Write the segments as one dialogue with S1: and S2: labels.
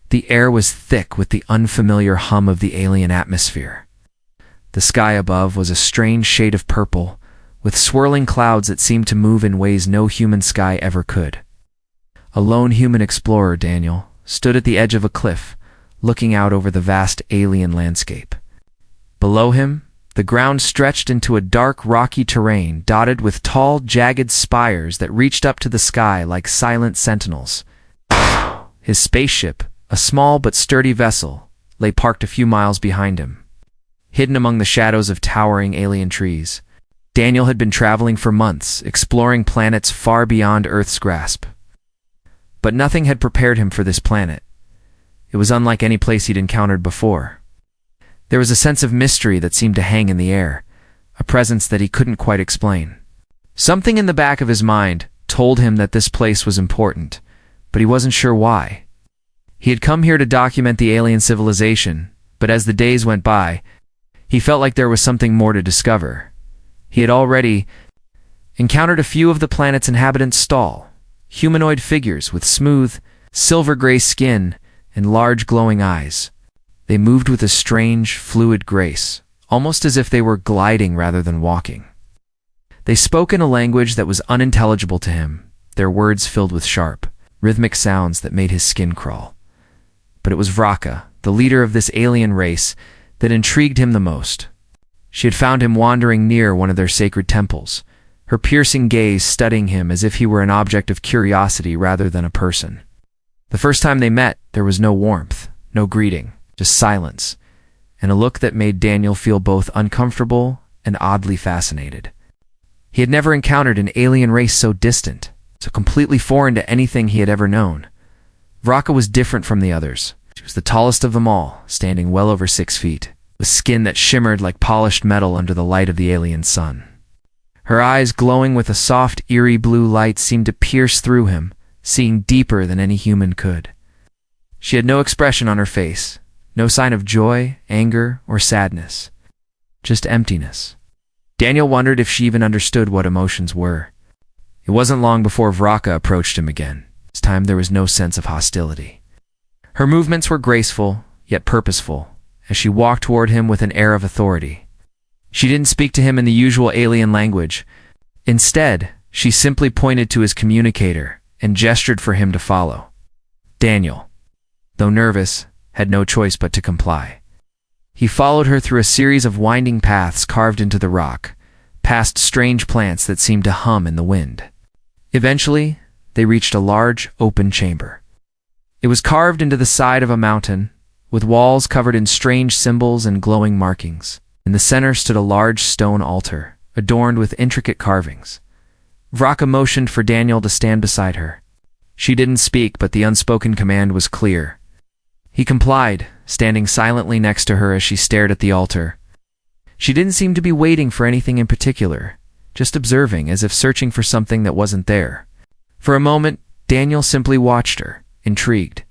S1: The air was thick with the unfamiliar hum of the alien atmosphere. The sky above was a strange shade of purple, with swirling clouds that seemed to move in ways no human sky ever could. A lone human explorer, Daniel, stood at the edge of a cliff, looking out over the vast alien landscape. Below him, the ground stretched into a dark, rocky terrain dotted with tall, jagged spires that reached up to the sky like silent sentinels. His spaceship, a small but sturdy vessel, lay parked a few miles behind him. Hidden among the shadows of towering alien trees, Daniel had been traveling for months, exploring planets far beyond Earth's grasp. But nothing had prepared him for this planet. It was unlike any place he'd encountered before. There was a sense of mystery that seemed to hang in the air, a presence that he couldn't quite explain. Something in the back of his mind told him that this place was important, but he wasn't sure why. He had come here to document the alien civilization, but as the days went by, he felt like there was something more to discover. He had already encountered a few of the planet's inhabitants stall, humanoid figures with smooth, silver-gray skin and large glowing eyes. They moved with a strange, fluid grace, almost as if they were gliding rather than walking. They spoke in a language that was unintelligible to him, their words filled with sharp, rhythmic sounds that made his skin crawl. But it was Vraka, the leader of this alien race, that intrigued him the most. She had found him wandering near one of their sacred temples, her piercing gaze studying him as if he were an object of curiosity rather than a person. The first time they met, there was no warmth, no greeting, just silence, and a look that made Daniel feel both uncomfortable and oddly fascinated. He had never encountered an alien race so distant, so completely foreign to anything he had ever known. Vraka was different from the others. She was the tallest of them all, standing well over 6 feet, with skin that shimmered like polished metal under the light of the alien sun. Her eyes, glowing with a soft, eerie blue light, seemed to pierce through him, seeing deeper than any human could. She had no expression on her face, no sign of joy, anger, or sadness. Just emptiness. Daniel wondered if she even understood what emotions were. It wasn't long before Vraka approached him again. This time there was no sense of hostility. Her movements were graceful, yet purposeful, as she walked toward him with an air of authority. She didn't speak to him in the usual alien language. Instead, she simply pointed to his communicator and gestured for him to follow. Daniel, though nervous, had no choice but to comply. He followed her through a series of winding paths carved into the rock, past strange plants that seemed to hum in the wind. Eventually, they reached a large, open chamber. It was carved into the side of a mountain, with walls covered in strange symbols and glowing markings. In the center stood a large stone altar, adorned with intricate carvings. Vraka motioned for Daniel to stand beside her. She didn't speak, but the unspoken command was clear. He complied, standing silently next to her as she stared at the altar. She didn't seem to be waiting for anything in particular, just observing, as if searching for something that wasn't there. For a moment, Daniel simply watched her, intrigued.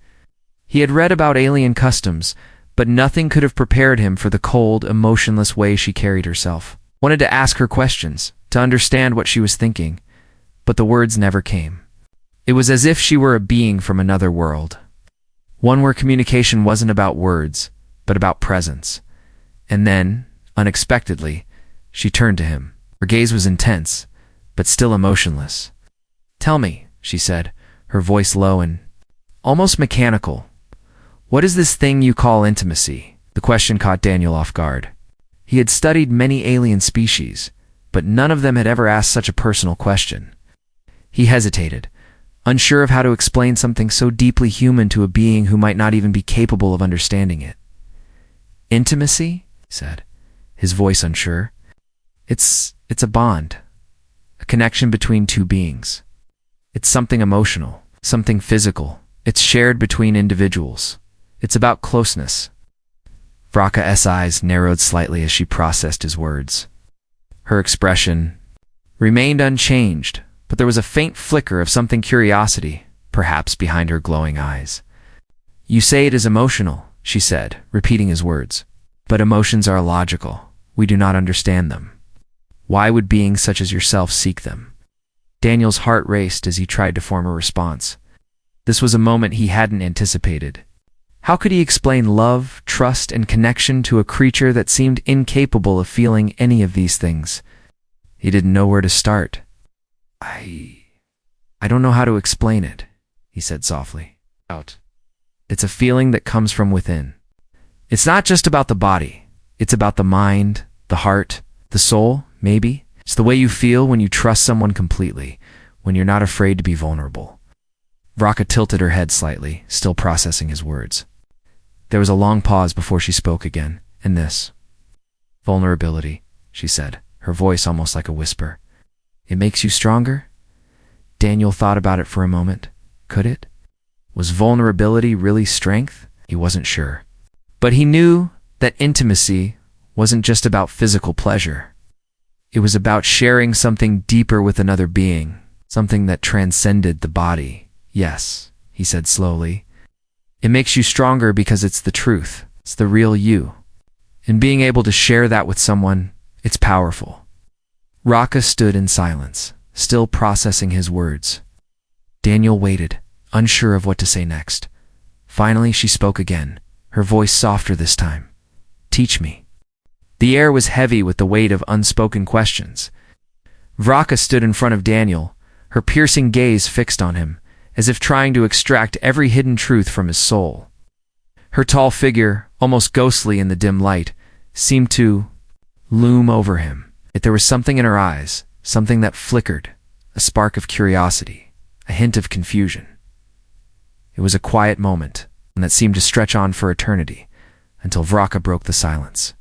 S1: He had read about alien customs, but nothing could have prepared him for the cold, emotionless way she carried herself. Wanted to ask her questions, to understand what she was thinking, but the words never came. It was as if she were a being from another world. One where communication wasn't about words, but about presence. And then, unexpectedly, she turned to him. Her gaze was intense, but still emotionless. "Tell me," she said, her voice low and almost mechanical. "What is this thing you call intimacy?" The question caught Daniel off guard. He had studied many alien species, but none of them had ever asked such a personal question. He hesitated, unsure of how to explain something so deeply human to a being who might not even be capable of understanding it. "Intimacy?" he said, his voice unsure. It's a bond, a connection between two beings. It's something emotional, something physical. It's shared between individuals. It's about closeness." Vraka's eyes narrowed slightly as she processed his words. Her expression remained unchanged, but there was a faint flicker of something curiosity, perhaps behind her glowing eyes. "You say it is emotional," she said, repeating his words. "But emotions are illogical. We do not understand them. Why would beings such as yourself seek them?" Daniel's heart raced as he tried to form a response. This was a moment he hadn't anticipated. How could he explain love, trust, and connection to a creature that seemed incapable of feeling any of these things? He didn't know where to start. I don't know how to explain it, he said softly. It's a feeling that comes from within. It's not just about the body. It's about the mind, the heart, the soul, maybe. It's the way you feel when you trust someone completely, when you're not afraid to be vulnerable. Vraka tilted her head slightly, still processing his words. There was a long pause before she spoke again, and this. Vulnerability, she said, her voice almost like a whisper. It makes you stronger? Daniel thought about it for a moment. Could it? Was vulnerability really strength? He wasn't sure. But he knew that intimacy wasn't just about physical pleasure. It was about sharing something deeper with another being, something that transcended the body. Yes, he said slowly. It makes you stronger because it's the truth. It's the real you. And being able to share that with someone, it's powerful. Vraka stood in silence, still processing his words. Daniel waited, unsure of what to say next. Finally, she spoke again, her voice softer this time. Teach me. The air was heavy with the weight of unspoken questions. Vraka stood in front of Daniel, her piercing gaze fixed on him, as if trying to extract every hidden truth from his soul. Her tall figure, almost ghostly in the dim light, seemed to loom over him. Yet there was something in her eyes, something that flickered, a spark of curiosity, a hint of confusion. It was a quiet moment, and that seemed to stretch on for eternity, until Vraka broke the silence.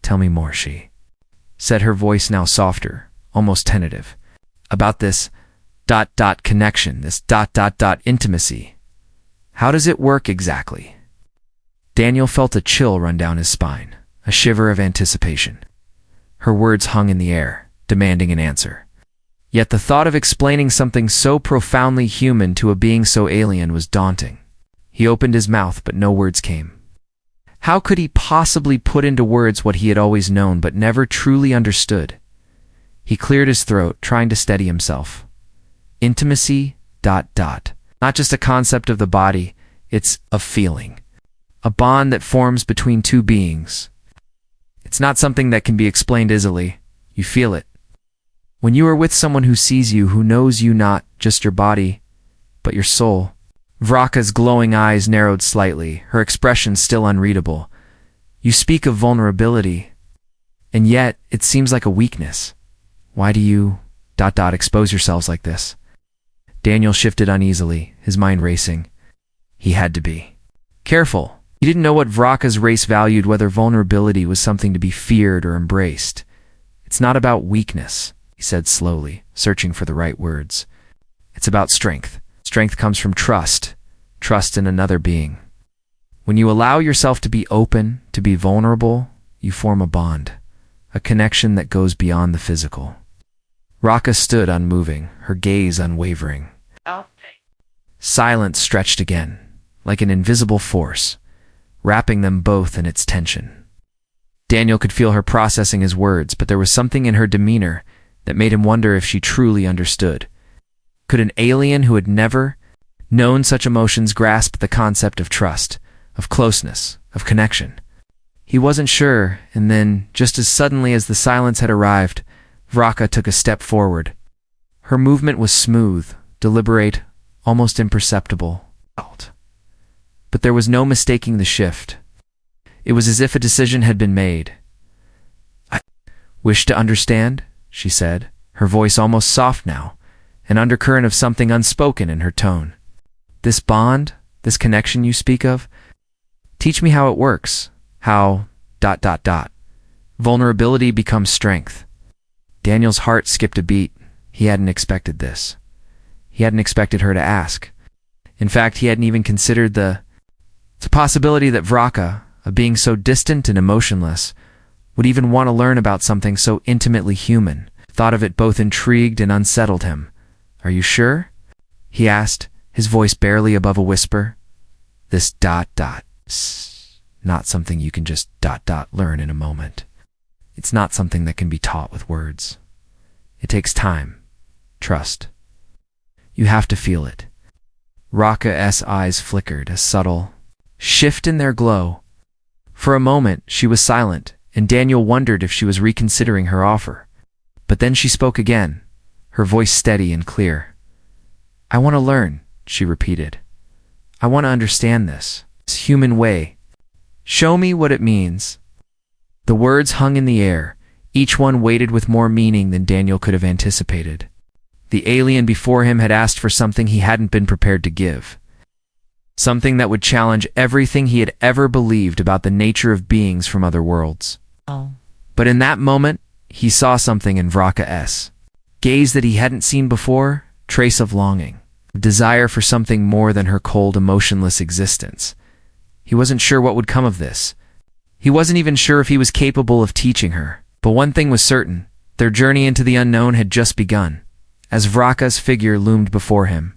S1: Tell me more, she said, her voice now softer, almost tentative. About this ... connection, this ... intimacy. How does it work exactly? Daniel felt a chill run down his spine, a shiver of anticipation. Her words hung in the air, demanding an answer. Yet the thought of explaining something so profoundly human to a being so alien was daunting. He opened his mouth, but no words came. How could he possibly put into words what he had always known but never truly understood? He cleared his throat, trying to steady himself. Intimacy ... Not just a concept of the body, it's a feeling. A bond that forms between two beings. It's not something that can be explained easily. You feel it. When you are with someone who sees you, who knows you, not just your body, but your soul. Vraka's glowing eyes narrowed slightly, her expression still unreadable. You speak of vulnerability, and yet it seems like a weakness. Why do you ... expose yourselves like this? Daniel shifted uneasily, his mind racing. He had to be careful. He didn't know what Vraka's race valued, whether vulnerability was something to be feared or embraced. It's not about weakness, he said slowly, searching for the right words. It's about strength. Strength comes from trust in another being. When you allow yourself to be open, to be vulnerable, you form a bond, a connection that goes beyond the physical. Vraka stood unmoving, her gaze unwavering. Silence stretched again, like an invisible force, wrapping them both in its tension. Daniel could feel her processing his words, but there was something in her demeanor that made him wonder if she truly understood. Could an alien who had never known such emotions grasp the concept of trust, of closeness, of connection? He wasn't sure, and then, just as suddenly as the silence had arrived, Vraka took a step forward. Her movement was smooth, deliberate, almost imperceptible. But there was no mistaking the shift. It was as if a decision had been made. I wish to understand, she said, her voice almost soft now, an undercurrent of something unspoken in her tone. This bond, this connection you speak of, teach me how it works, how ... vulnerability becomes strength. Daniel's heart skipped a beat. He hadn't expected this. He hadn't expected her to ask. In fact, he hadn't even considered the possibility that Vraka, a being so distant and emotionless, would even want to learn about something so intimately human. Thought of it both intrigued and unsettled him. Are you sure? He asked, his voice barely above a whisper. This ... not something you can just ... learn in a moment. It's not something that can be taught with words. It takes time, trust. You have to feel it. Vraka's eyes flickered, a subtle shift in their glow. For a moment, she was silent, and Daniel wondered if she was reconsidering her offer. But then she spoke again, her voice steady and clear. "I want to learn," she repeated. "I want to understand this human way. Show me what it means." The words hung in the air, each one weighted with more meaning than Daniel could have anticipated. The alien before him had asked for something he hadn't been prepared to give. Something that would challenge everything he had ever believed about the nature of beings from other worlds. But in that moment, he saw something in Vraka's gaze that he hadn't seen before, trace of longing, desire for something more than her cold, emotionless existence. He wasn't sure what would come of this. He wasn't even sure if he was capable of teaching her. But one thing was certain, their journey into the unknown had just begun, as Vraka's figure loomed before him.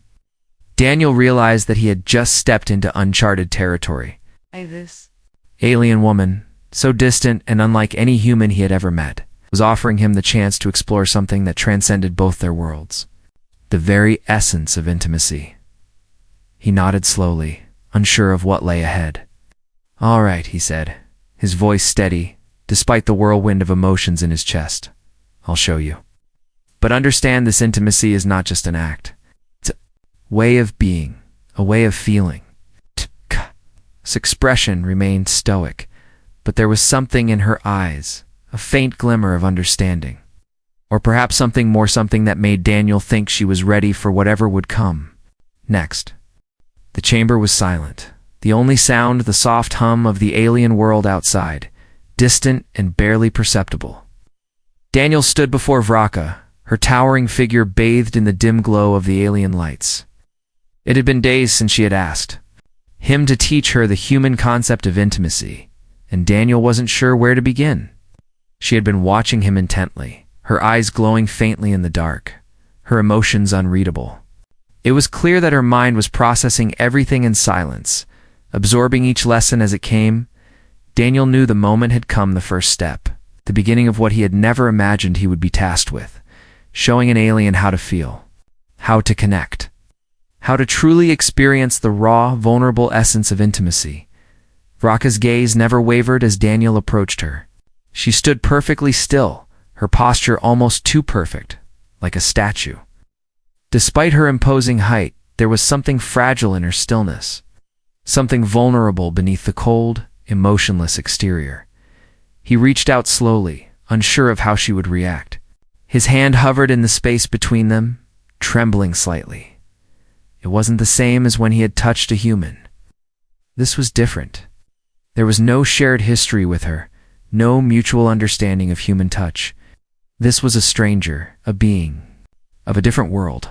S1: Daniel realized that he had just stepped into uncharted territory.
S2: This
S1: Alien woman, so distant and unlike any human he had ever met, was offering him the chance to explore something that transcended both their worlds. The very essence of intimacy. He nodded slowly, unsure of what lay ahead. "All right," he said, his voice steady, despite the whirlwind of emotions in his chest. "I'll show you. But understand, this intimacy is not just an act. It's a way of being, a way of feeling." His expression remained stoic, but there was something in her eyes, a faint glimmer of understanding. Or perhaps something more, something that made Daniel think she was ready for whatever would come next. The chamber was silent. The only sound, the soft hum of the alien world outside, distant and barely perceptible. Daniel stood before Vraka, her towering figure bathed in the dim glow of the alien lights. It had been days since she had asked him to teach her the human concept of intimacy, and Daniel wasn't sure where to begin. She had been watching him intently, her eyes glowing faintly in the dark, her emotions unreadable. It was clear that her mind was processing everything in silence, absorbing each lesson as it came. Daniel knew the moment had come, the first step, the beginning of what he had never imagined he would be tasked with, showing an alien how to feel, how to connect, how to truly experience the raw, vulnerable essence of intimacy. Vraka's gaze never wavered as Daniel approached her. She stood perfectly still, her posture almost too perfect, like a statue. Despite her imposing height, there was something fragile in her stillness, something vulnerable beneath the cold, emotionless exterior. He reached out slowly, unsure of how she would react. His hand hovered in the space between them, trembling slightly. It wasn't the same as when he had touched a human. This was different. There was no shared history with her, no mutual understanding of human touch. This was a stranger, a being, of a different world.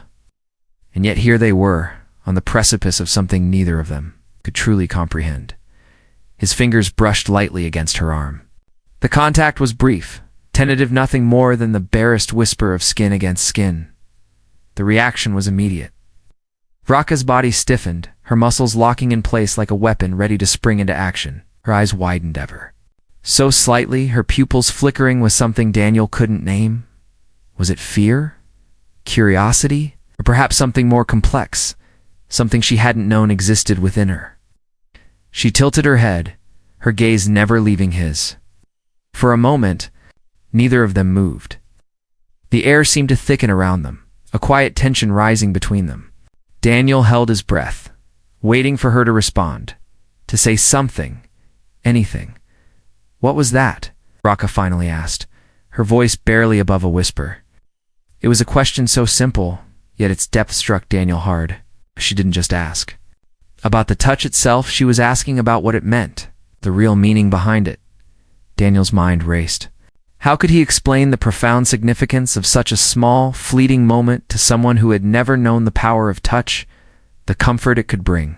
S1: And yet here they were, on the precipice of something neither of them could truly comprehend. His fingers brushed lightly against her arm. The contact was brief, tentative, nothing more than the barest whisper of skin against skin. The reaction was immediate. Vraka's body stiffened, her muscles locking in place like a weapon ready to spring into action. Her eyes widened ever so slightly, her pupils flickering with something Daniel couldn't name. Was it fear? Curiosity? Or perhaps something more complex, something she hadn't known existed within her? She tilted her head, her gaze never leaving his. For a moment, neither of them moved. The air seemed to thicken around them, a quiet tension rising between them. Daniel held his breath, waiting for her to respond, to say something, anything. "What was that?" Vraka finally asked, her voice barely above a whisper. It was a question so simple, yet its depth struck Daniel hard. She didn't just ask about the touch itself, she was asking about what it meant, the real meaning behind it. Daniel's mind raced. How could he explain the profound significance of such a small, fleeting moment to someone who had never known the power of touch, the comfort it could bring?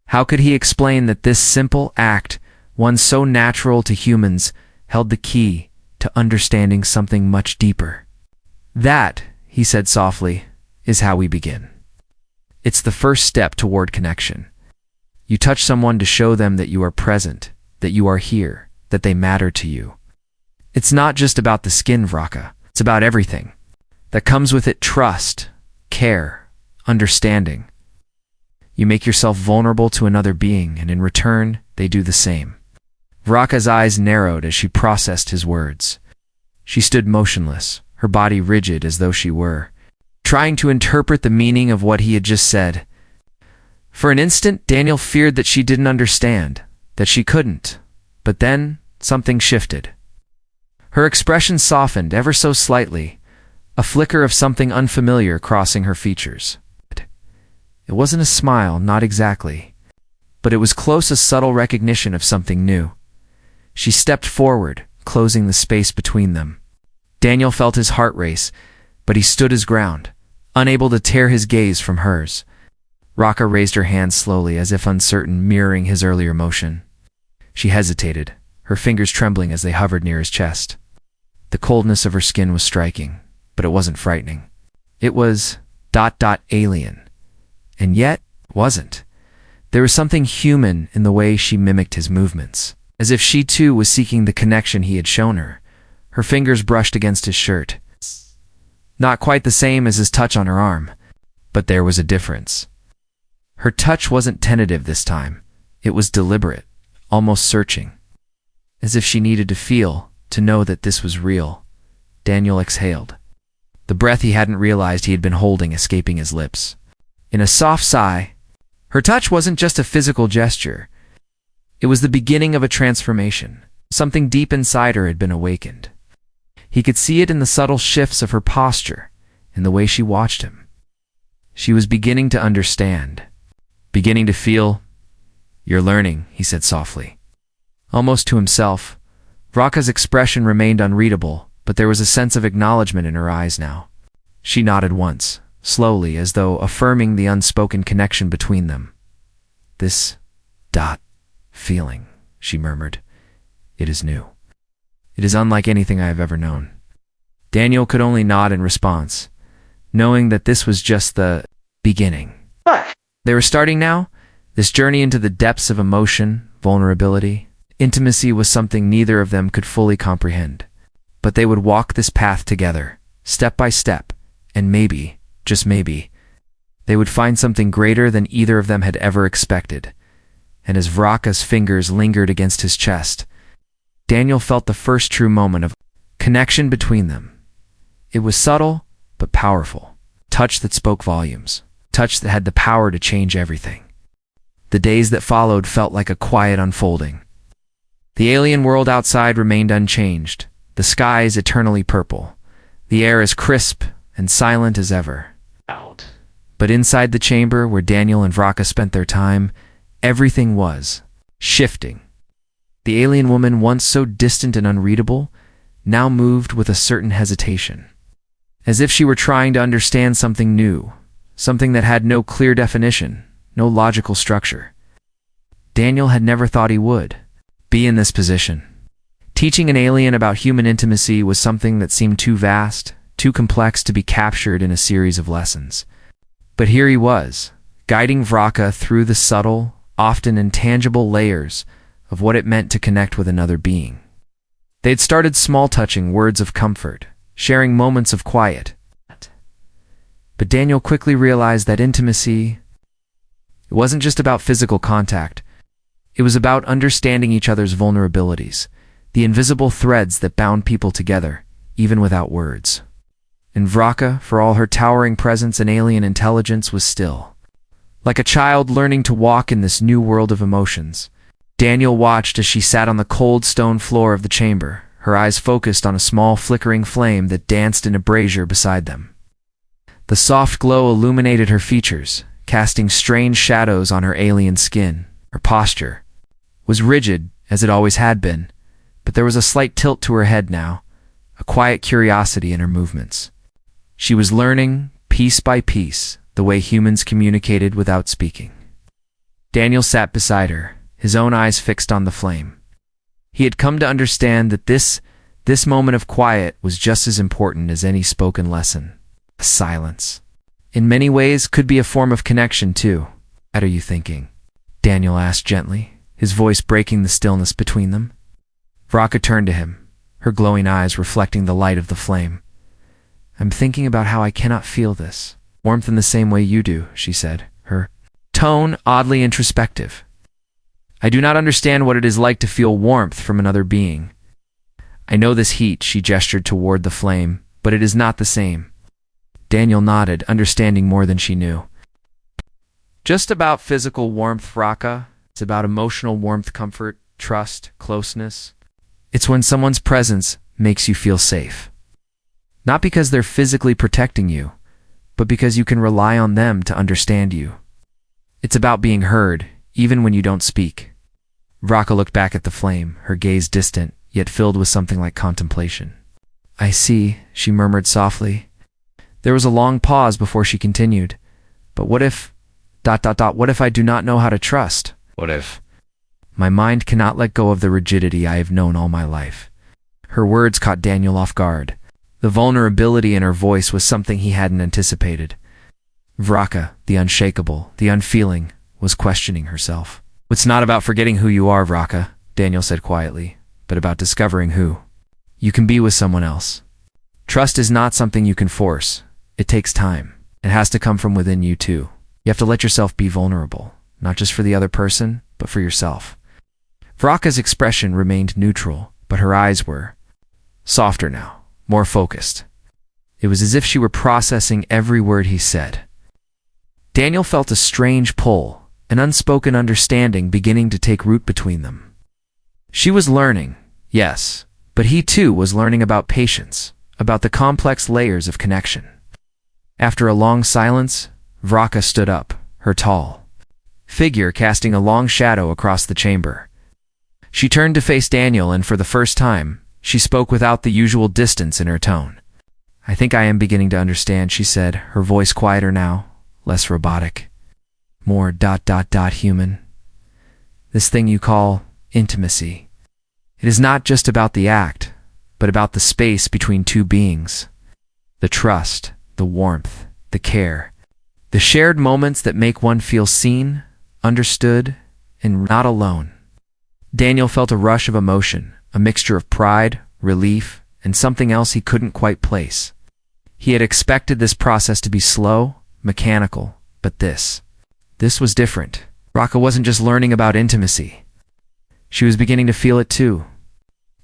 S1: How could he explain that this simple act, one so natural to humans, held the key to understanding something much deeper? "That," he said softly, "is how we begin. It's the first step toward connection. You touch someone to show them that you are present, that you are here, that they matter to you. It's not just about the skin, Vraka. It's about everything that comes with it: trust, care, understanding." You make yourself vulnerable to another being, and in return, they do the same. Vraka's eyes narrowed as she processed his words. She stood motionless, her body rigid as though she were trying to interpret the meaning of what he had just said. For an instant, Daniel feared that she didn't understand, that she couldn't. But then, something shifted. Her expression softened ever so slightly, a flicker of something unfamiliar crossing her features. It wasn't a smile, not exactly, but it was close a subtle recognition of something new. She stepped forward, closing the space between them. Daniel felt his heart race, but he stood his ground, unable to tear his gaze from hers. Vraka raised her hand slowly, as if uncertain, mirroring his earlier motion. She hesitated, her fingers trembling as they hovered near his chest. The coldness of her skin was striking, but it wasn't frightening. It was ... alien. And yet, it wasn't. There was something human in the way she mimicked his movements, as if she too was seeking the connection he had shown her. Her fingers brushed against his shirt. Not quite the same as his touch on her arm, but there was a difference. Her touch wasn't tentative this time. It was deliberate, almost searching. As if she needed to feel, to know that this was real. Daniel exhaled, the breath he hadn't realized he had been holding escaping his lips. In a soft sigh, her touch wasn't just a physical gesture. It was the beginning of a transformation. Something deep inside her had been awakened. He could see it in the subtle shifts of her posture, in the way she watched him. She was beginning to understand, beginning to feel. "You're learning," he said softly. Almost to himself, Vraka's expression remained unreadable, but there was a sense of acknowledgement in her eyes now. She nodded once, slowly, as though affirming the unspoken connection between them. "This ... feeling," she murmured. "It is new. It is unlike anything I have ever known." Daniel could only nod in response, knowing that this was just the beginning. They were starting now, this journey into the depths of emotion, vulnerability. Intimacy was something neither of them could fully comprehend. But they would walk this path together, step by step, and maybe, just maybe, they would find something greater than either of them had ever expected. And as Vraka's fingers lingered against his chest, Daniel felt the first true moment of connection between them. It was subtle, but powerful. Touch that spoke volumes. Touch that had the power to change everything. The days that followed felt like a quiet unfolding. The alien world outside remained unchanged, the skies eternally purple, the air as crisp and silent as ever. But inside the chamber where Daniel and Vraka spent their time, everything was shifting. The alien woman, once so distant and unreadable, now moved with a certain hesitation, as if she were trying to understand something new, something that had no clear definition, no logical structure. Daniel had never thought he would be in this position. Teaching an alien about human intimacy was something that seemed too vast, too complex to be captured in a series of lessons. But here he was, guiding Vraka through the subtle, often intangible layers of what it meant to connect with another being. They had started small, touching words of comfort, sharing moments of quiet. But Daniel quickly realized that intimacy, it wasn't just about physical contact. It was about understanding each other's vulnerabilities, the invisible threads that bound people together, even without words. And Vraka, for all her towering presence and alien intelligence, was still. Like a child learning to walk in this new world of emotions, Daniel watched as she sat on the cold stone floor of the chamber, her eyes focused on a small flickering flame that danced in a brazier beside them. The soft glow illuminated her features, casting strange shadows on her alien skin. Her posture was rigid, as it always had been, but there was a slight tilt to her head now, a quiet curiosity in her movements. She was learning, piece by piece, the way humans communicated without speaking. Daniel sat beside her, his own eyes fixed on the flame. He had come to understand that this moment of quiet was just as important as any spoken lesson. Silence, in many ways, could be a form of connection too. "What are you thinking?" Daniel asked gently, his voice breaking the stillness between them. Vraka turned to him, her glowing eyes reflecting the light of the flame. "I'm thinking about how I cannot feel this warmth in the same way you do," she said, her tone oddly introspective. I do not understand what it is like to feel warmth from another being. I know this heat, she gestured toward the flame, but it is not the same. Daniel nodded, understanding more than she knew. Just about physical warmth, Raka. It's about emotional warmth, comfort, trust, closeness. It's when someone's presence makes you feel safe. Not because they're physically protecting you, but because you can rely on them to understand you. It's about being heard, even when you don't speak. Vraka looked back at the flame, her gaze distant, yet filled with something like contemplation. I see, she murmured softly. There was a long pause before she continued. But what if... What if I do not know how to trust? What if... My mind cannot let go of the rigidity I have known all my life. Her words caught Daniel off guard. The vulnerability in her voice was something he hadn't anticipated. Vraka, the unshakable, the unfeeling, was questioning herself. It's not about forgetting who you are, Vraka, Daniel said quietly, but about discovering who you can be with someone else. Trust is not something you can force. It takes time. It has to come from within you too. You have to let yourself be vulnerable, not just for the other person, but for yourself. Vraka's expression remained neutral, but her eyes were softer now, more focused. It was as if she were processing every word he said. Daniel felt a strange pull, an unspoken understanding beginning to take root between them. She was learning, yes, but he too was learning about patience, about the complex layers of connection. After a long silence, Vraka stood up, her tall figure casting a long shadow across the chamber. She turned to face Daniel, and for the first time, she spoke without the usual distance in her tone. I think I am beginning to understand, she said, her voice quieter now, less robotic. More ... human. This thing you call intimacy. It is not just about the act, but about the space between two beings. The trust, the warmth, the care. The shared moments that make one feel seen, understood, and not alone. Daniel felt a rush of emotion, a mixture of pride, relief, and something else he couldn't quite place. He had expected this process to be slow, mechanical, but this was different. Vraka wasn't just learning about intimacy. She was beginning to feel it too.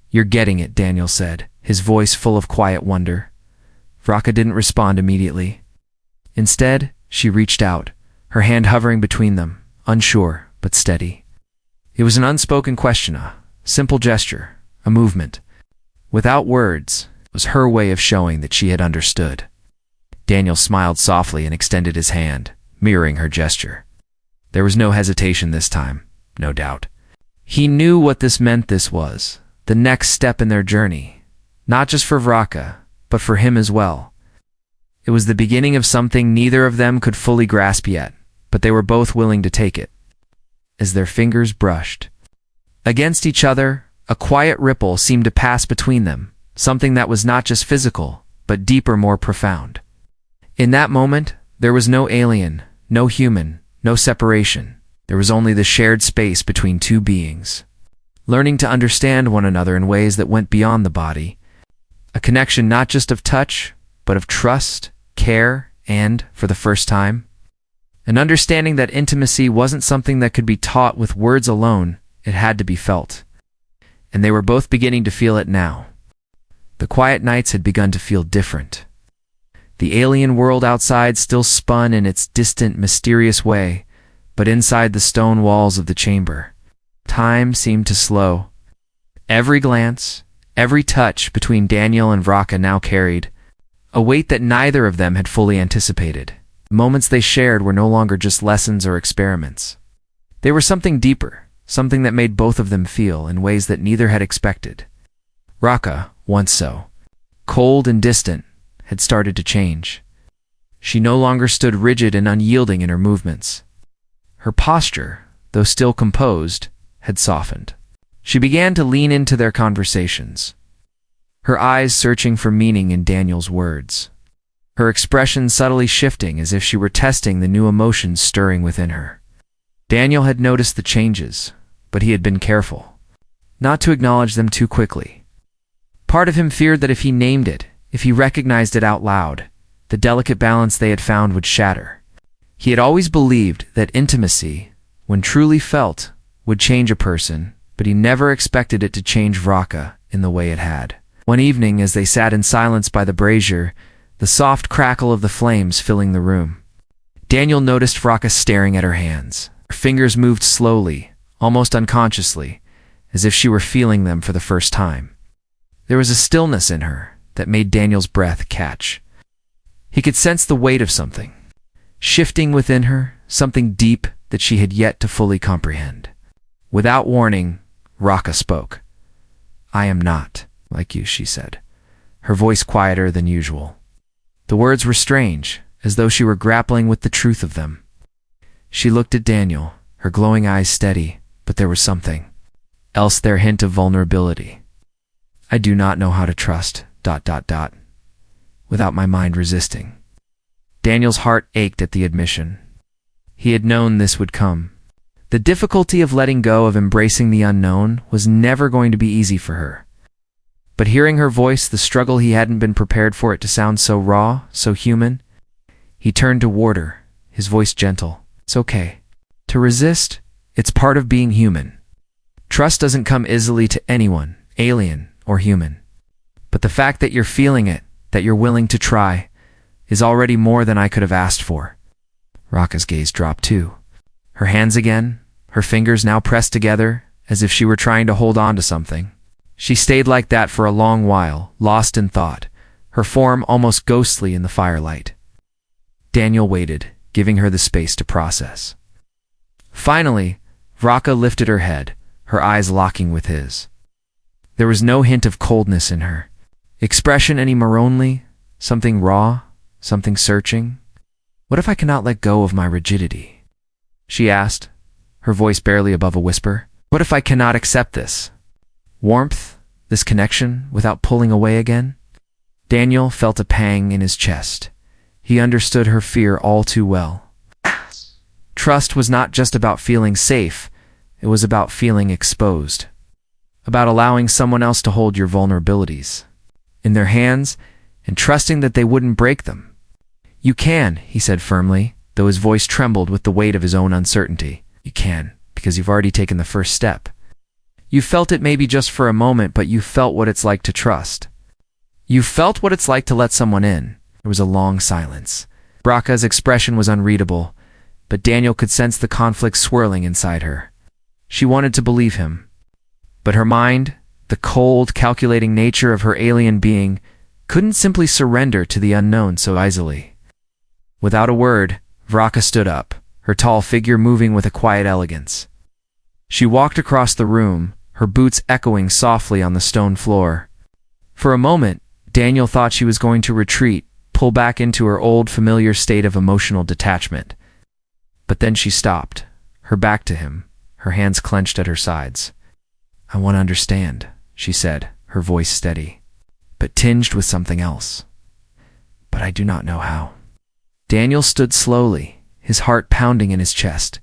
S1: You're getting it, Daniel said, his voice full of quiet wonder. Vraka didn't respond immediately. Instead, she reached out, her hand hovering between them, unsure but steady. It was an unspoken question, a simple gesture, a movement. Without words, it was her way of showing that she had understood. Daniel smiled softly and extended his hand, mirroring her gesture. There was no hesitation this time, no doubt. He knew what this meant. This was the next step in their journey, not just for Vraka, but for him as well. It was the beginning of something neither of them could fully grasp yet, but they were both willing to take it. As their fingers brushed against each other, a quiet ripple seemed to pass between them, something that was not just physical, but deeper, more profound. In that moment, there was no alien, no human, no separation. There was only the shared space between two beings, learning to understand one another in ways that went beyond the body. A connection not just of touch, but of trust, care, and, for the first time, an understanding that intimacy wasn't something that could be taught with words alone, it had to be felt. And they were both beginning to feel it now. The quiet nights had begun to feel different. The alien world outside still spun in its distant, mysterious way, but inside the stone walls of the chamber, time seemed to slow. Every glance, every touch between Daniel and Vraka now carried a weight that neither of them had fully anticipated. The moments they shared were no longer just lessons or experiments. They were something deeper, something that made both of them feel in ways that neither had expected. Vraka, once so cold and distant, had started to change. She no longer stood rigid and unyielding in her movements. Her posture, though still composed, had softened. She began to lean into their conversations, her eyes searching for meaning in Daniel's words, her expression subtly shifting as if she were testing the new emotions stirring within her. Daniel had noticed the changes, but he had been careful not to acknowledge them too quickly. Part of him feared that if he named it, if he recognized it out loud, the delicate balance they had found would shatter. He had always believed that intimacy, when truly felt, would change a person, but he never expected it to change Vraka in the way it had. One evening, as they sat in silence by the brazier, the soft crackle of the flames filling the room, Daniel noticed Vraka staring at her hands. Her fingers moved slowly, almost unconsciously, as if she were feeling them for the first time. There was a stillness in her that made Daniel's breath catch. He could sense the weight of something shifting within her, something deep that she had yet to fully comprehend. Without warning, Vraka spoke. "I am not like you," she said, her voice quieter than usual. The words were strange, as though she were grappling with the truth of them. She looked at Daniel, her glowing eyes steady, but there was something else there, hint of vulnerability. "I do not know how to trust, without my mind resisting." Daniel's heart ached at the admission. He had known this would come. The difficulty of letting go, of embracing the unknown, was never going to be easy for her. But hearing her voice, the struggle, he hadn't been prepared for it to sound so raw, so human. He turned toward her, his voice gentle. "It's okay. To resist, it's part of being human. Trust doesn't come easily to anyone, alien or human. But the fact that you're feeling it, that you're willing to try, is already more than I could have asked for." Vraka's gaze dropped too. Her hands again, her fingers now pressed together, as if she were trying to hold on to something. She stayed like that for a long while, lost in thought, her form almost ghostly in the firelight. Daniel waited, giving her the space to process. Finally, Vraka lifted her head, her eyes locking with his. There was no hint of coldness in her expression anymore, only something raw, something searching. "What if I cannot let go of my rigidity?" she asked, her voice barely above a whisper. "What if I cannot accept this warmth, this connection, without pulling away again?" Daniel felt a pang in his chest. He understood her fear all too well. Trust was not just about feeling safe, it was about feeling exposed, about allowing someone else to hold your vulnerabilities in their hands and trusting that they wouldn't break them. "You can," he said firmly, though his voice trembled with the weight of his own uncertainty. "You can, because you've already taken the first step. You felt it maybe just for a moment, but you felt what it's like to trust. You felt what it's like to let someone in." There was a long silence. Vraka's expression was unreadable, but Daniel could sense the conflict swirling inside her. She wanted to believe him, but her mind, the cold, calculating nature of her alien being, couldn't simply surrender to the unknown so easily. Without a word, Vraka stood up, her tall figure moving with a quiet elegance. She walked across the room, her boots echoing softly on the stone floor. For a moment, Daniel thought she was going to retreat, pull back into her old familiar state of emotional detachment. But then she stopped, her back to him, her hands clenched at her sides. "I want to understand," she said, her voice steady, but tinged with something else. "But I do not know how." Daniel stood slowly, his heart pounding in his chest.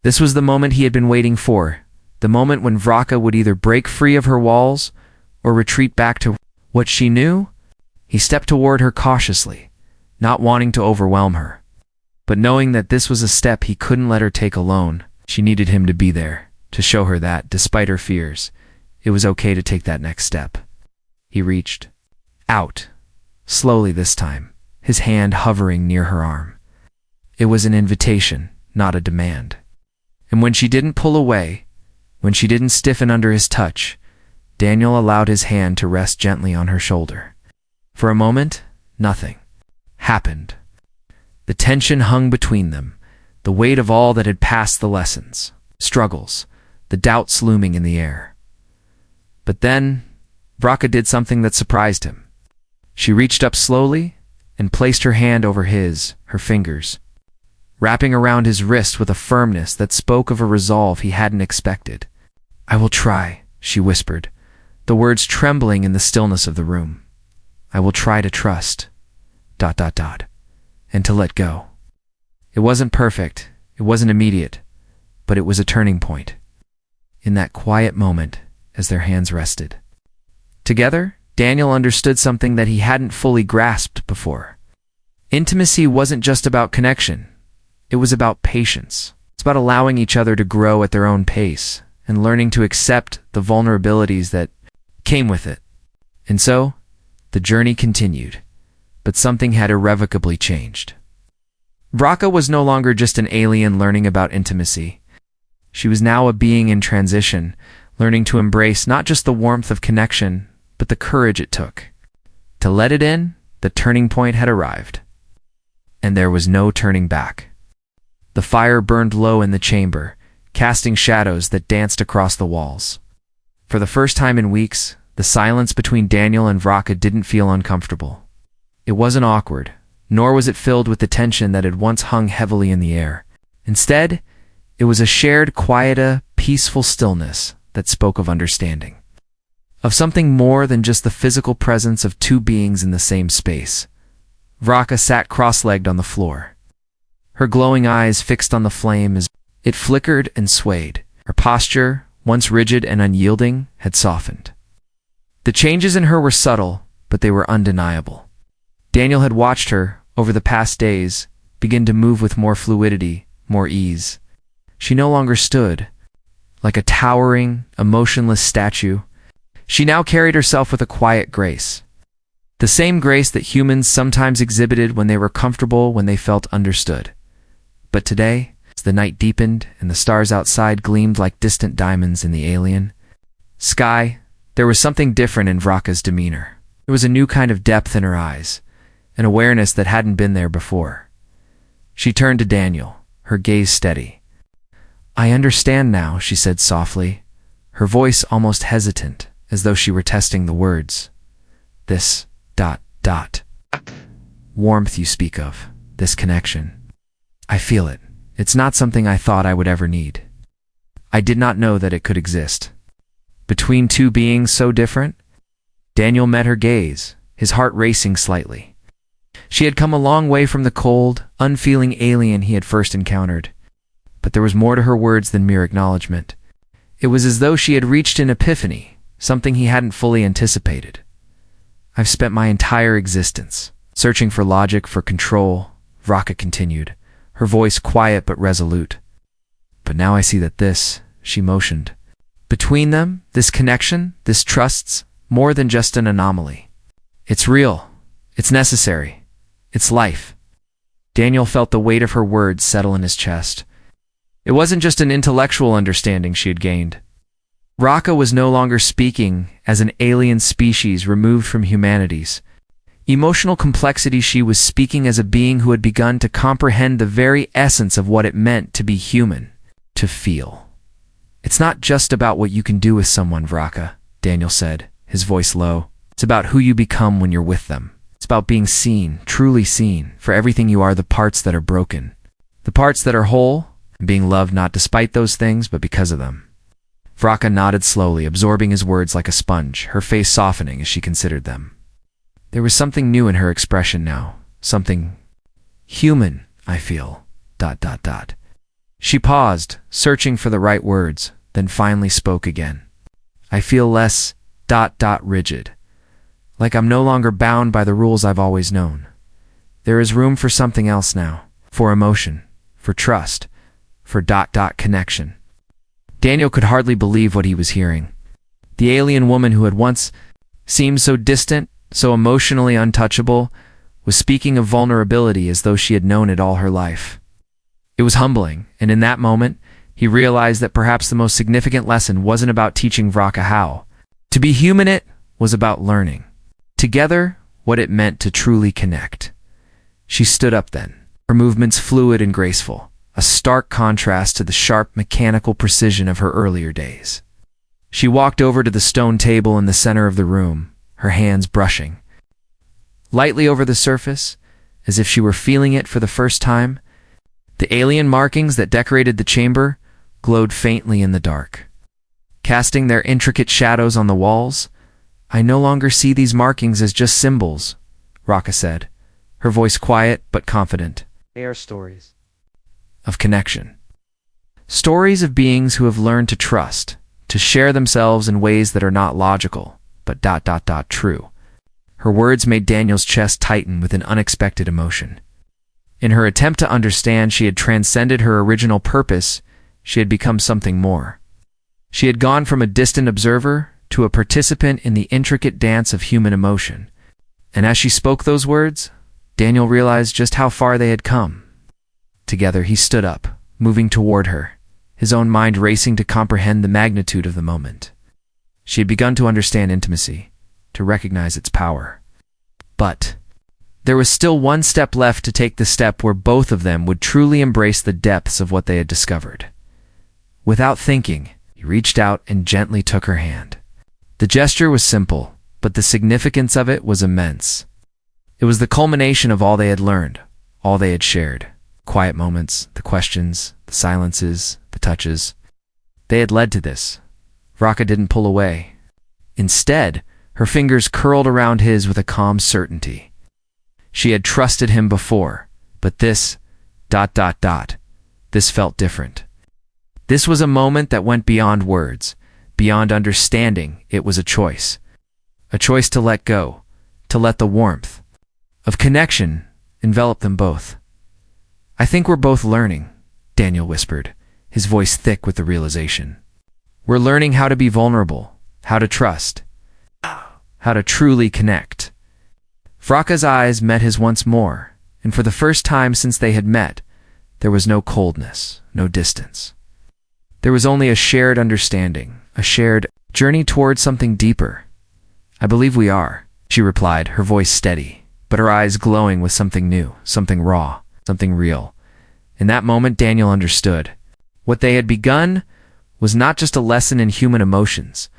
S1: This was the moment he had been waiting for, the moment when Vraka would either break free of her walls or retreat back to what she knew. He stepped toward her cautiously, not wanting to overwhelm her, but knowing that this was a step he couldn't let her take alone. She needed him to be there, to show her that, despite her fears, it was okay to take that next step. He reached out, slowly this time, his hand hovering near her arm. It was an invitation, not a demand. And when she didn't pull away, when she didn't stiffen under his touch, Daniel allowed his hand to rest gently on her shoulder. For a moment, nothing happened. The tension hung between them, the weight of all that had passed, the lessons, struggles, the doubts looming in the air. But then, Vraka did something that surprised him. She reached up slowly and placed her hand over his, her fingers, wrapping around his wrist with a firmness that spoke of a resolve he hadn't expected. "I will try," she whispered, the words trembling in the stillness of the room. "I will try to trust, and to let go." It wasn't perfect, it wasn't immediate, but it was a turning point. In that quiet moment, as their hands rested together, Daniel understood something that he hadn't fully grasped before. Intimacy wasn't just about connection, It was about patience. It's about allowing each other to grow at their own pace and learning to accept the vulnerabilities that came with it. And so, the journey continued, but something had irrevocably changed. Vraka was no longer just an alien learning about intimacy. She was now a being in transition, learning to embrace not just the warmth of connection, but the courage it took. To let it in, the turning point had arrived. And there was no turning back. The fire burned low in the chamber, casting shadows that danced across the walls. For the first time in weeks, the silence between Daniel and Vraka didn't feel uncomfortable. It wasn't awkward, nor was it filled with the tension that had once hung heavily in the air. Instead, it was a shared, quiet, peaceful stillness that spoke of understanding. Of something more than just the physical presence of two beings in the same space. Vraka sat cross-legged on the floor, her glowing eyes fixed on the flame as it flickered and swayed. Her posture, once rigid and unyielding, had softened. The changes in her were subtle, but they were undeniable. Daniel had watched her, over the past days, begin to move with more fluidity, more ease. She no longer stood, like a towering, emotionless statue. She now carried herself with a quiet grace. The same grace that humans sometimes exhibited when they were comfortable, when they felt understood. But today, as the night deepened and the stars outside gleamed like distant diamonds in the alien sky, there was something different in Vraka's demeanor. There was a new kind of depth in her eyes, an awareness that hadn't been there before. She turned to Daniel, her gaze steady. "I understand now," she said softly, her voice almost hesitant, as though she were testing the words. "This ... warmth you speak of, this connection. I feel it. It's not something I thought I would ever need. I did not know that it could exist. Between two beings so different?" Daniel met her gaze, his heart racing slightly. She had come a long way from the cold, unfeeling alien he had first encountered. But there was more to her words than mere acknowledgement. It was as though she had reached an epiphany, something he hadn't fully anticipated. "I've spent my entire existence searching for logic, for control," Vraka continued, her voice quiet but resolute. "But now I see that this," she motioned. "Between them, this connection, this trust's more than just an anomaly. It's real. It's necessary. It's life." Daniel felt the weight of her words settle in his chest. It wasn't just an intellectual understanding she had gained. Vraka was no longer speaking as an alien species removed from humanity's emotional complexity. She was speaking as a being who had begun to comprehend the very essence of what it meant to be human, to feel. "It's not just about what you can do with someone, Vraka," Daniel said, his voice low. "It's about who you become when you're with them. It's about being seen, truly seen, for everything you are, the parts that are broken, the parts that are whole, and being loved not despite those things, but because of them." Vraka nodded slowly, absorbing his words like a sponge, her face softening as she considered them. There was something new in her expression now, something human, I feel, ... She paused, searching for the right words, then finally spoke again. "I feel less ... rigid. Like I'm no longer bound by the rules I've always known. There is room for something else now, for emotion, for trust, for ... connection." Daniel could hardly believe what he was hearing. The alien woman who had once seemed so distant, so emotionally untouchable, was speaking of vulnerability as though she had known it all her life. It was humbling, and in that moment, he realized that perhaps the most significant lesson wasn't about teaching Vraka how to be human. It was about learning together what it meant to truly connect. She stood up then, her movements fluid and graceful, a stark contrast to the sharp, mechanical precision of her earlier days. She walked over to the stone table in the center of the room, her hands brushing lightly over the surface, as if she were feeling it for the first time. The alien markings that decorated the chamber glowed faintly in the dark, casting their intricate shadows on the walls. "I no longer see these markings as just symbols," Vraka said, her voice quiet but confident. "They are stories of connection. Stories of beings who have learned to trust, to share themselves in ways that are not logical, but ... true." Her words made Daniel's chest tighten with an unexpected emotion. In her attempt to understand, she had transcended her original purpose. She had become something more. She had gone from a distant observer to a participant in the intricate dance of human emotion. And as she spoke those words, Daniel realized just how far they had come. Together, he stood up, moving toward her, his own mind racing to comprehend the magnitude of the moment. She had begun to understand intimacy, to recognize its power. But there was still one step left, to take the step where both of them would truly embrace the depths of what they had discovered. Without thinking, he reached out and gently took her hand. The gesture was simple, but the significance of it was immense. It was the culmination of all they had learned, all they had shared. Quiet moments, the questions, the silences, the touches. They had led to this. Vraka didn't pull away. Instead, her fingers curled around his with a calm certainty. She had trusted him before, but this... this felt different. This was a moment that went beyond words, beyond understanding. It was a choice. A choice to let go, to let the warmth of connection envelop them both. "I think we're both learning," Daniel whispered, his voice thick with the realization. "We're learning how to be vulnerable, how to trust, how to truly connect." Vraka's eyes met his once more, and for the first time since they had met, there was no coldness, no distance. There was only a shared understanding, a shared journey toward something deeper. "I believe we are," she replied, her voice steady, but her eyes glowing with something new, something raw, something real. In that moment, Daniel understood. What they had begun was not just a lesson in human emotions.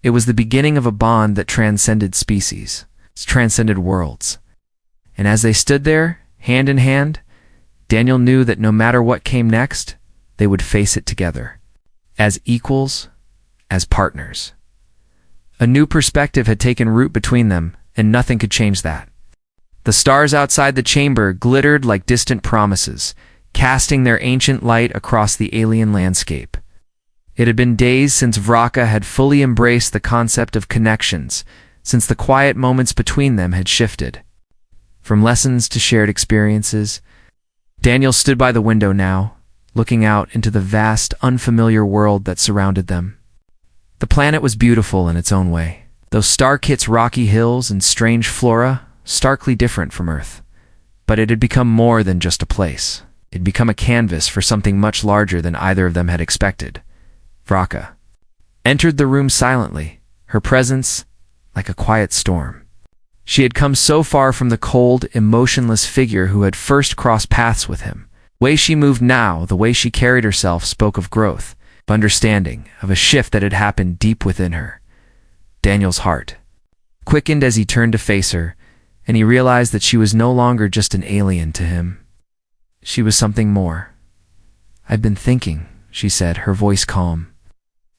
S1: It was the beginning of a bond that transcended species, transcended worlds. And as they stood there, hand in hand, Daniel knew that no matter what came next, they would face it together. As equals, as partners. A new perspective had taken root between them, and nothing could change that. The stars outside the chamber glittered like distant promises, casting their ancient light across the alien landscape. It had been days since Vraka had fully embraced the concept of connections, since the quiet moments between them had shifted. From lessons to shared experiences, Daniel stood by the window now, looking out into the vast, unfamiliar world that surrounded them. The planet was beautiful in its own way, those star-kits, rocky hills, and strange flora, starkly different from Earth. But it had become more than just a place. It had become a canvas for something much larger than either of them had expected. Vraka entered the room silently, her presence like a quiet storm. She had come so far from the cold, emotionless figure who had first crossed paths with him. The way she moved now, the way she carried herself, spoke of growth, of understanding, of a shift that had happened deep within her. Daniel's heart quickened as he turned to face her, and he realized that she was no longer just an alien to him. She was something more. "I've been thinking," she said, her voice calm.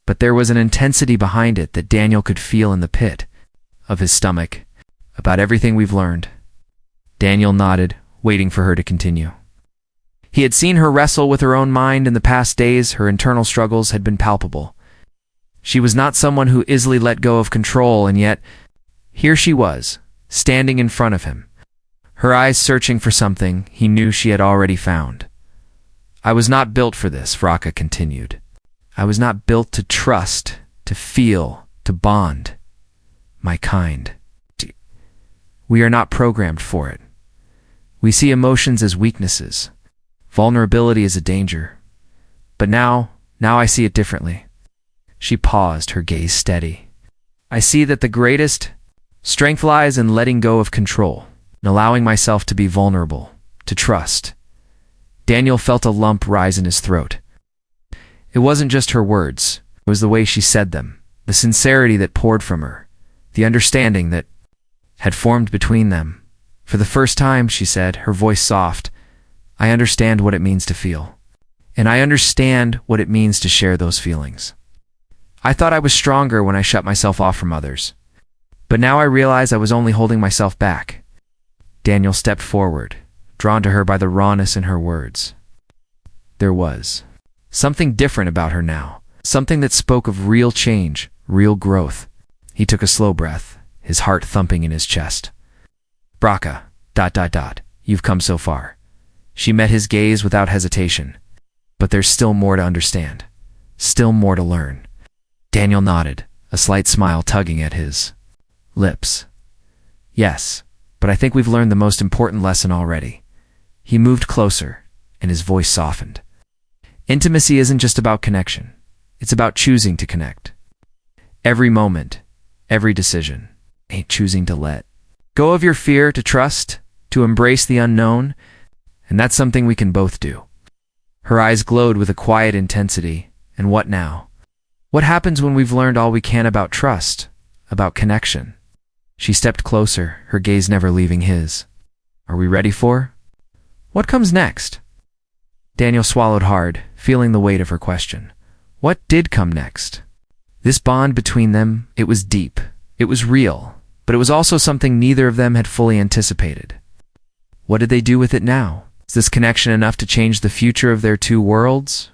S1: But there was an intensity behind it that Daniel could feel in the pit of his stomach, about everything we've learned. Daniel nodded, waiting for her to continue. He had seen her wrestle with her own mind in the past days. Her internal struggles had been palpable. She was not someone who easily let go of control, and yet here she was, standing in front of him, her eyes searching for something he knew she had already found. "I was not built for this," Vraka continued. "I was not built to trust, to feel, to bond. My kind. We are not programmed for it. We see emotions as weaknesses. Vulnerability is a danger. But now I see it differently." She paused, her gaze steady. "I see that the greatest strength lies in letting go of control, in allowing myself to be vulnerable, to trust." Daniel felt a lump rise in his throat. It wasn't just her words, it was the way she said them, the sincerity that poured from her, the understanding that had formed between them. "For the first time," she said, her voice soft, "I understand what it means to feel. And I understand what it means to share those feelings. I thought I was stronger when I shut myself off from others. But now I realize I was only holding myself back." Daniel stepped forward, drawn to her by the rawness in her words. There was something different about her now, something that spoke of real change, real growth. He took a slow breath, his heart thumping in his chest. "Vraka, you've come so far." She met his gaze without hesitation. But there's still more to understand. Still more to learn. Daniel nodded, a slight smile tugging at his lips. Yes, but I think we've learned the most important lesson already. He moved closer, and his voice softened. Intimacy isn't just about connection. It's about choosing to connect. Every moment, every decision, ain't choosing to let go of your fear, to trust, to embrace the unknown, and that's something we can both do. Her eyes glowed with a quiet intensity. And what now? What happens when we've learned all we can about trust, about connection? She stepped closer, her gaze never leaving his. Are we ready for? What comes next? Daniel swallowed hard, feeling the weight of her question. What did come next? This bond between them, it was deep, it was real, but it was also something neither of them had fully anticipated. What did they do with it now? Was this connection enough to change the future of their two worlds?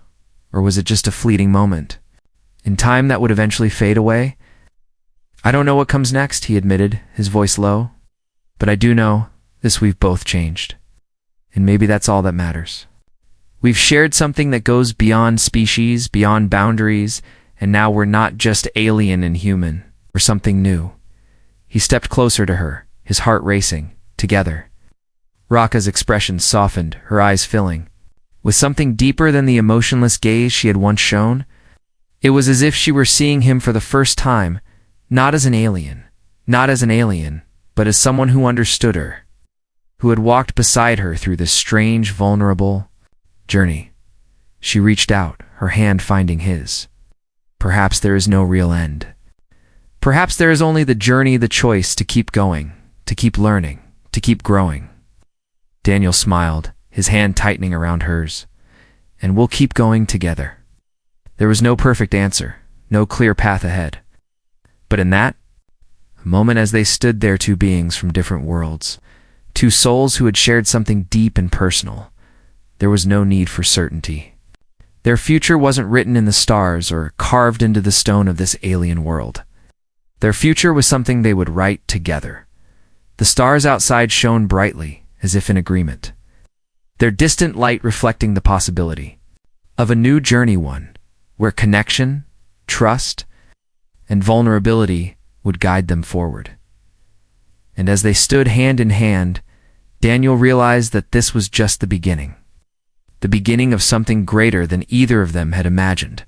S1: Or was it just a fleeting moment? In time that would eventually fade away? I don't know what comes next, he admitted, his voice low. But I do know this: we've both changed. And maybe that's all that matters. We've shared something that goes beyond species, beyond boundaries, and now we're not just alien and human. We're something new. He stepped closer to her, his heart racing. Together. Raka's expression softened, her eyes filling with something deeper than the emotionless gaze she had once shown. It was as if she were seeing him for the first time, not as an alien, but as someone who understood her, who had walked beside her through this strange, vulnerable journey. She reached out, her hand finding his. Perhaps there is no real end. Perhaps there is only the journey, the choice to keep going, to keep learning, to keep growing. Daniel smiled, his hand tightening around hers. And we'll keep going together. There was no perfect answer, no clear path ahead. But in that moment, as they stood there, two beings from different worlds, two souls who had shared something deep and personal, there was no need for certainty. Their future wasn't written in the stars or carved into the stone of this alien world. Their future was something they would write together. The stars outside shone brightly, as if in agreement, their distant light reflecting the possibility of a new journey, one where connection, trust, and vulnerability would guide them forward. And as they stood hand in hand, Daniel realized that this was just the beginning of something greater than either of them had imagined.